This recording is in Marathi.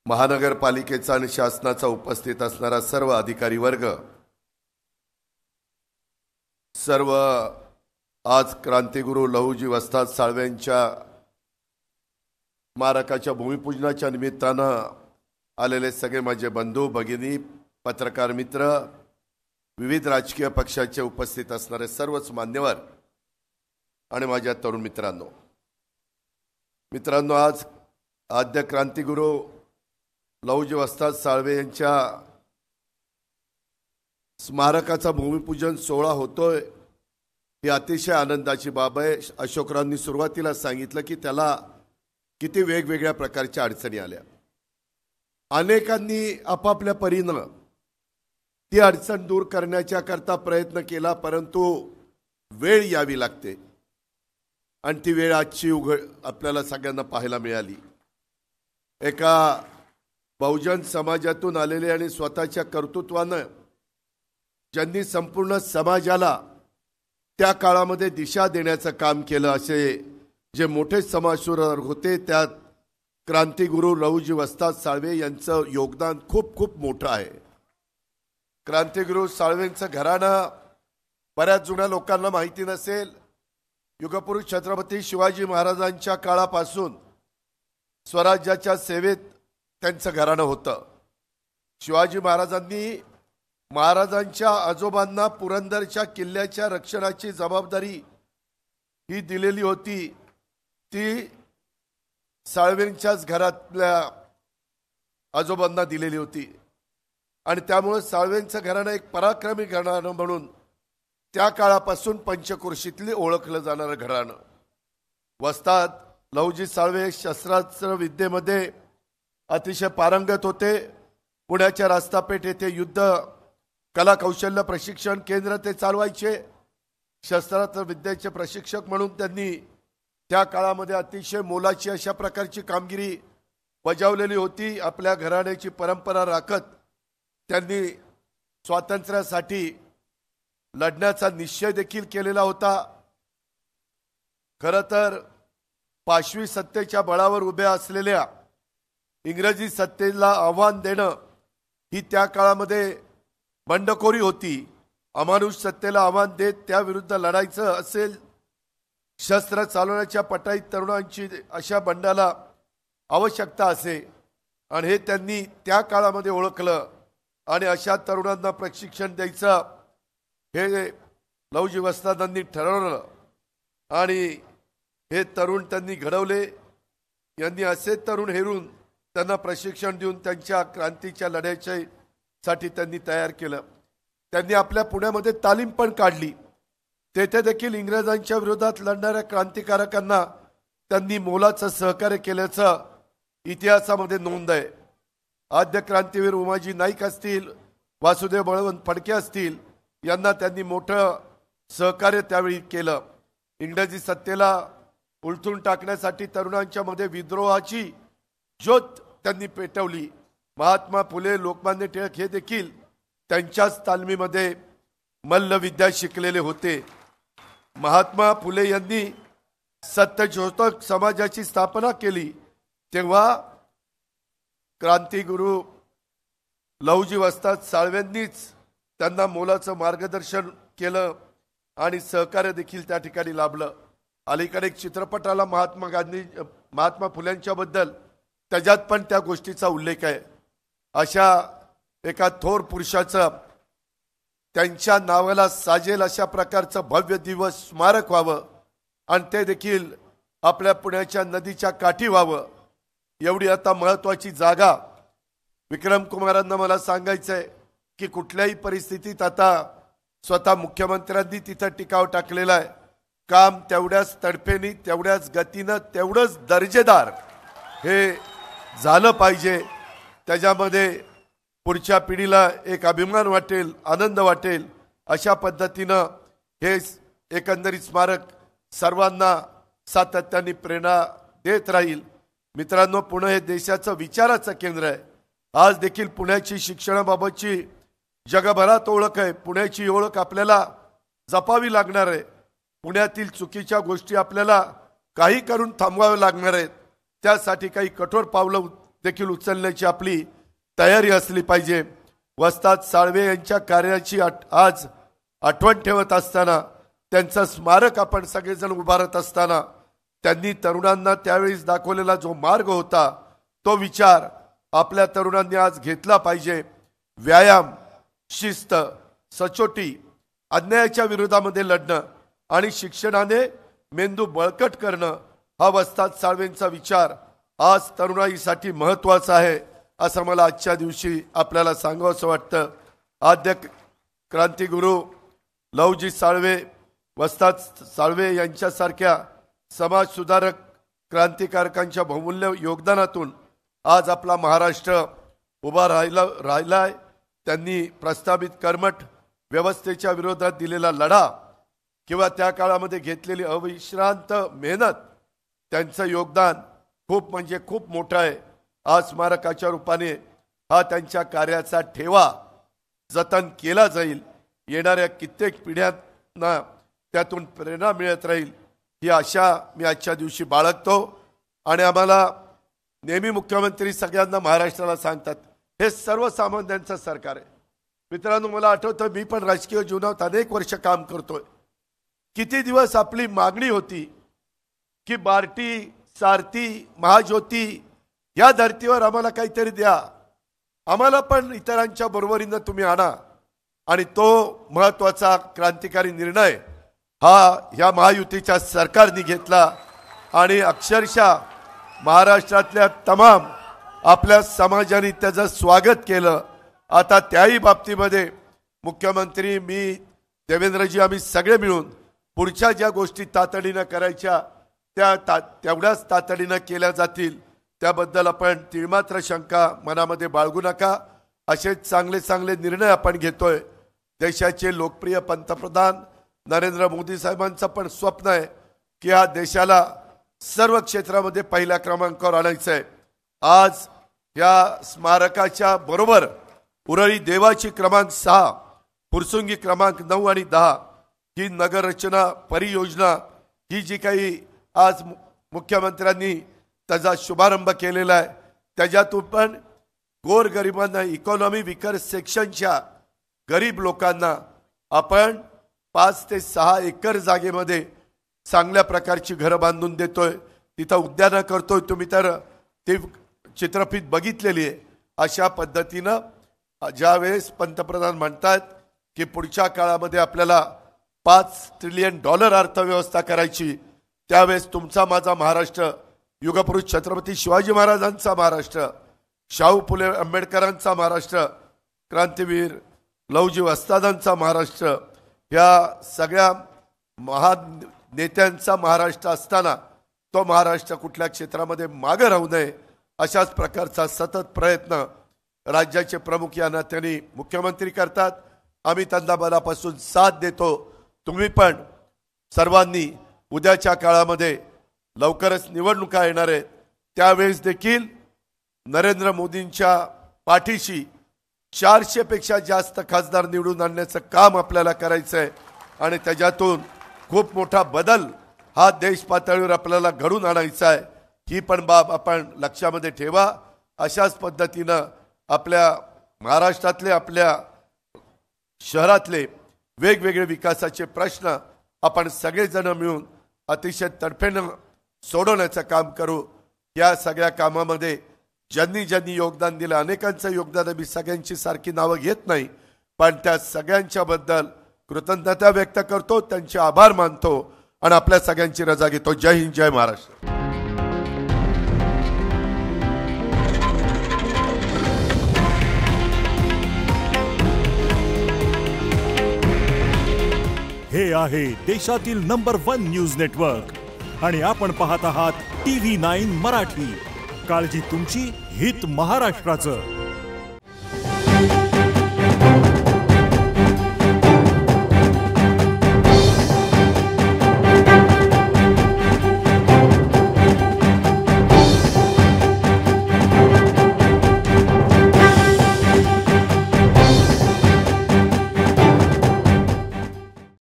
महानगरपालिकेचा आणि शासनाचा उपस्थित असणारा सर्व अधिकारी वर्ग, सर्व आज क्रांतिगुरू लहुजी वस्ताद साळवेंच्या स्मारकाच्या भूमिपूजनाच्या निमित्तानं आलेले सगळे माझे बंधू भगिनी, पत्रकार मित्र, विविध राजकीय पक्षाचे उपस्थित असणारे सर्वच मान्यवर आणि माझ्या तरुण मित्रांनो, आज आद्य क्रांतिगुरू लहुजी वस्ताद साळवे यांच्या स्मारकाचा भूमिपूजन सोहळा होतोय, ही अतिशय आनंदाची बाब आहे। अशोकरावांनी सुरुवातीला सांगितलं की त्याला किती वेगवेगळ्या प्रकारच्या अडचणी आल्या। अनेकांनी आपापल्या परीनं ती अडचण दूर करण्याच्या करता प्रयत्न केला, परंतु वेळ यावी लागते आणि ती वेळ आजची आपल्याला सगळ्यांना पाहायला मिळाली। एका बहुजन समाजातून आलेले आणि स्वतःच्या कर्तृत्वानं ज्यांनी संपूर्ण समाजाला त्या काळामध्ये दिशा देण्याचं काम केलं, असे जे मोठे समाजसुधारक होते, त्यात क्रांतिगुरू लहुजी वस्ताद साळवे यांचं योगदान खूप खूप मोठं आहे। क्रांतिगुरू साळवेंचं घराणं बऱ्याच जुन्या लोकांना माहिती नसेल। युगपुरुष छत्रपती शिवाजी महाराजांच्या काळापासून स्वराज्याच्या सेवेत त्यांचं घराणं होतं। शिवाजी महाराजांनी महाराजांच्या आजोबांना पुरंदरच्या किल्ल्याच्या रक्षणाची जबाबदारी ही दिलेली होती, ती साळवेंच्याच घरातल्या आजोबांना दिलेली होती आणि त्यामुळे साळवेंचं घराणं एक पराक्रमी घराणं म्हणून त्या काळापासून पंचक्रोशीतले ओळखलं जाणारं घराणं। वस्ताद लहुजी साळवे शस्त्रास्त्र विद्येमध्ये अतिशय पारंगत होते। पुण्याच्या रास्तापेठ येथे युद्ध कला कौशल्य प्रशिक्षण केंद्र ते चालवायचे। शस्त्रास्त्र विद्येचे प्रशिक्षक म्हणून त्यांनी त्या काळामध्ये अतिशय मोलाची अशा प्रकारची कामगिरी बजावलेली होती। आपल्या घराण्याची परंपरा राखत त्यांनी स्वातंत्र्यासाठी लढण्याचा निश्चय देखील केलेला होता। खरं तर पाशवी सत्तेच्या बळावर उभ्या असलेल्या इंग्रजी सत्तेला आव्हान देणं ही त्या काळामध्ये बंडखोरी होती। अमानुष सत्तेला आव्हान देत त्याविरुद्ध लढायचं असेल, शस्त्र चालवण्याच्या पटाईत तरुणांची अशा बंडाला आवश्यकता असे आणि हे त्यांनी त्या काळामध्ये ओळखलं आणि अशा तरुणांना प्रशिक्षण द्यायचं हे लहुजी वस्तादांनी ठरवलं आणि हे तरुण त्यांनी घडवले। यांनी असे तरुण हेरून त्यांना प्रशिक्षण देऊन त्यांच्या क्रांतीच्या लढ्यासाठी त्यांनी तयार केलं। त्यांनी आपल्या पुण्यामध्ये तालीम पण काढली। तेथे देखील इंग्रजांच्या विरोधात लढणाऱ्या क्रांतिकारकांना त्यांनी मोलाचं सहकार्य केल्याचं इतिहासामध्ये नोंद आहे। आद्य क्रांतीवीर उमाजी नाईक असतील, वासुदेव बळवंत फडके असतील, यांना त्यांनी मोठं सहकार्य त्यावेळी केलं। इंग्रजी सत्तेला उलथून टाकण्यासाठी तरुणांच्या मध्ये विद्रोहाची ज्योत त्यांनी पेटवली। महात्मा फुले, लोकमान्य टिळक हे देखील त्यांच्याच तालमीमध्ये मल्लविद्या शिकलेले होते। महात्मा फुले यांनी सत्यशोधक समाजाची स्थापना केली, तेव्हा क्रांतिगुरू लहुजी वस्ताद साळवेंनीच त्यांना मोलाचं मार्गदर्शन केलं आणि सहकार्य देखील त्या ठिकाणी लाभलं। अलीकडे एक चित्रपट आला महात्मा फुल्यांच्या बद्दल, त्याच्यात पण त्या गोष्टीचा उल्लेख आहे। अशा एका थोर पुरुषाचं त्यांच्या नावाला साजेल अशा प्रकारचं भव्य दिवस स्मारक व्हावं आणि ते देखील आपल्या पुण्याच्या नदीच्या काठी व्हावं, एवढी आता महत्वाची जागा विक्रम कुमारांना मला सांगायचंय की कुठल्याही परिस्थितीत आता स्वतः मुख्यमंत्र्यांनी तिथं टिकाव टाकलेला आहे। काम तेवढ्याच तडफेनी, तेवढ्याच गतीनं, तेवढंच दर्जेदार हे झालं पाहिजे। त्याच्यामध्ये पुढच्या पिढीला एक अभिमान वाटेल, आनंद वाटेल, अशा पद्धतीनं हे एकंदरीत स्मारक सर्वांना सातत्याने प्रेरणा देत राहील। मित्रांनो, पुणे हे देशाचं विचाराचं केंद्र आहे। आज देखील पुण्याची शिक्षणाबाबतची जगभरात ओळख आहे। पुण्याची ओळख आपल्याला जपावी लागणार आहे। पुण्यातील चुकीच्या गोष्टी आपल्याला काही करून थांबवाव्या लागणार आहेत। त्यासाठी काही कठोर पावलं देखील उचलण्याची आपली तयारी असली पाहिजे। वस्ताद साळवे यांच्या कार्याची आज आठवण ठेवत असताना, त्यांचं स्मारक आपण सगळेजण उभारत असताना, त्यांनी तरुणांना त्यावेळेस दाखवलेला जो मार्ग होता तो विचार आपल्या तरुणांनी आज घेतला पाहिजे। व्यायाम, शिस्त, सचोटी, अन्यायाच्या विरोधामध्ये लढणं आणि शिक्षणाने मेंदू बळकट करणं हा वस्ताद साळवेंचा विचार आज तरुणाईसाठी महत्त्वाचा आहे असं मला आजच्या दिवशी आपल्याला सांगावंसं वाटतं। आद्य क्रांतिगुरू लवजी साळवे, वस्ताद साळवे यांच्यासारख्या समाज सुधारक क्रांतिकारकांच्या बहुमूल्य योगदानातून आज आपला महाराष्ट्र उभा राहिलाय। त्यांनी प्रस्तावित कर्मठ व्यवस्थेच्या विरोधात दिलेला लढा किंवा त्या काळामध्ये घेतलेली अविश्रांत मेहनत, त्यांचं योगदान खूप म्हणजे खूप मोठं आहे। आज स्मारकाच्या रूपाने हा त्यांच्या कार्याचा ठेवा जतन केला जाईल। येणाऱ्या कित्येक पिढ्यांना त्यातून प्रेरणा मिळत राहील ही आशा मी आजच्या दिवशी बाळगतो। आणि आम्हाला नेहमी मुख्यमंत्री सगळ्यांना महाराष्ट्राला सांगतात, हे सर्वसामान्यांचं सरकार आहे। मित्रांनो, मला आठवतं मी पण राजकीय जीवनात अनेक वर्ष काम करतोय। किती दिवस आपली मागणी होती की बार्टी, सारथी, महाज्योती या धर्तीवर आम्हाला काहीतरी द्या, आम्हाला पण इतरांच्या बरोबरीनं तुम्ही आणा। आणि तो महत्त्वाचा क्रांतिकारी निर्णय हा या महायुतीच्या सरकारने घेतला आणि अक्षरशः महाराष्ट्रातल्या तमाम आपल्या समाजाने त्याचं स्वागत केलं। आता त्याही बाबतीमध्ये मुख्यमंत्री, मी, देवेंद्रजी, आम्ही सगळे मिळून पुढच्या ज्या गोष्टी तातडीनं करायच्या त्या तेवढ्याच तातडीनं केल्या जातील, त्याबद्दल आपण तिळमात्र शंका मनामध्ये बाळगू नका। असे चांगले चांगले निर्णय आपण घेतोय। देशाचे लोकप्रिय पंतप्रधान नरेंद्र मोदी साहेबांचं पण स्वप्न आहे की हा देशाला सर्व क्षेत्रामध्ये पहिल्या क्रमांकावर आणायचं आहे। आज या स्मारकाच्या बरोबर उरळी देवाची क्रमांक 6, फुरसुंगी क्रमांक 9 आणि 10 ही नगररचना परियोजना ही जी काही आज मुख्यमंत्र्यांनी त्याचा शुभारंभ केलेला आहे, त्याच्यातून पण गोरगरिबांना, इकॉनॉमी विकर सेक्शनच्या गरीब लोकांना आपण 5 ते 6 एकर जागेमध्ये चांगल्या प्रकारची घरं बांधून देतोय। तिथं उद्यानं करतोय। तुम्ही तर ते चित्रफित बघितलेली आहे। अशा पद्धतीनं ज्यावेळेस पंतप्रधान म्हणतात की पुढच्या काळामध्ये आपल्याला $5 ट्रिलियन अर्थव्यवस्था करायची, त्यावेळेस तुमचा माझा महाराष्ट्र, युगपुरुष छत्रपती शिवाजी महाराजांचा महाराष्ट्र, शाहू फुले आंबेडकरांचा महाराष्ट्र, क्रांतीवीर लवजी वस्तादांचा महाराष्ट्र, या सगळ्या महान नेत्यांचा महाराष्ट्र असताना तो महाराष्ट्र कुठल्या क्षेत्रामध्ये मागे राहू नये अशाच प्रकारचा सतत प्रयत्न राज्याचे प्रमुख या नात्याने मुख्यमंत्री करतात। आम्ही त्यांना मनापासून साथ देतो। तुम्ही पण सर्वांनी उद्याच्या काळामध्ये लवकरच निवडणुका येणार आहेत, त्यावेळेस देखील नरेंद्र मोदींच्या पाठीशी 400 पेक्षा जास्त खासदार निवडून आणण्याचं काम आपल्याला करायचं आहे आणि त्याच्यातून खूप मोठा बदल हा देश पातळीवर आपल्याला घडून आणायचा आहे। ही पण बाब आपण लक्षामध्ये ठेवा। अशाच पद्धतीनं आपल्या महाराष्ट्रातले, आपल्या शहरातले वेगवेगळे विकासाचे प्रश्न आपण सगळेजण मिळून अतिशय तडफेनं सोडवण्याचं काम करू। या सगळ्या कामामध्ये ज्यांनी ज्यांनी योगदान दिलं, अनेकांचं योगदान, मी सगळ्यांची सारखी नावं घेत नाही, पण त्या सगळ्यांच्या बद्दल कृतज्ञता व्यक्त करतो, त्यांचे आभार मानतो आणि आपल्या सगळ्यांची रजा घेतो। जय हिंद, जय महाराष्ट्र। हे आहे देशातील नंबर 1 न्यूज नेटवर्क आणि आपण पाहत आहात TV9 मराठी। काळजी तुमची, हित महाराष्ट्राचं।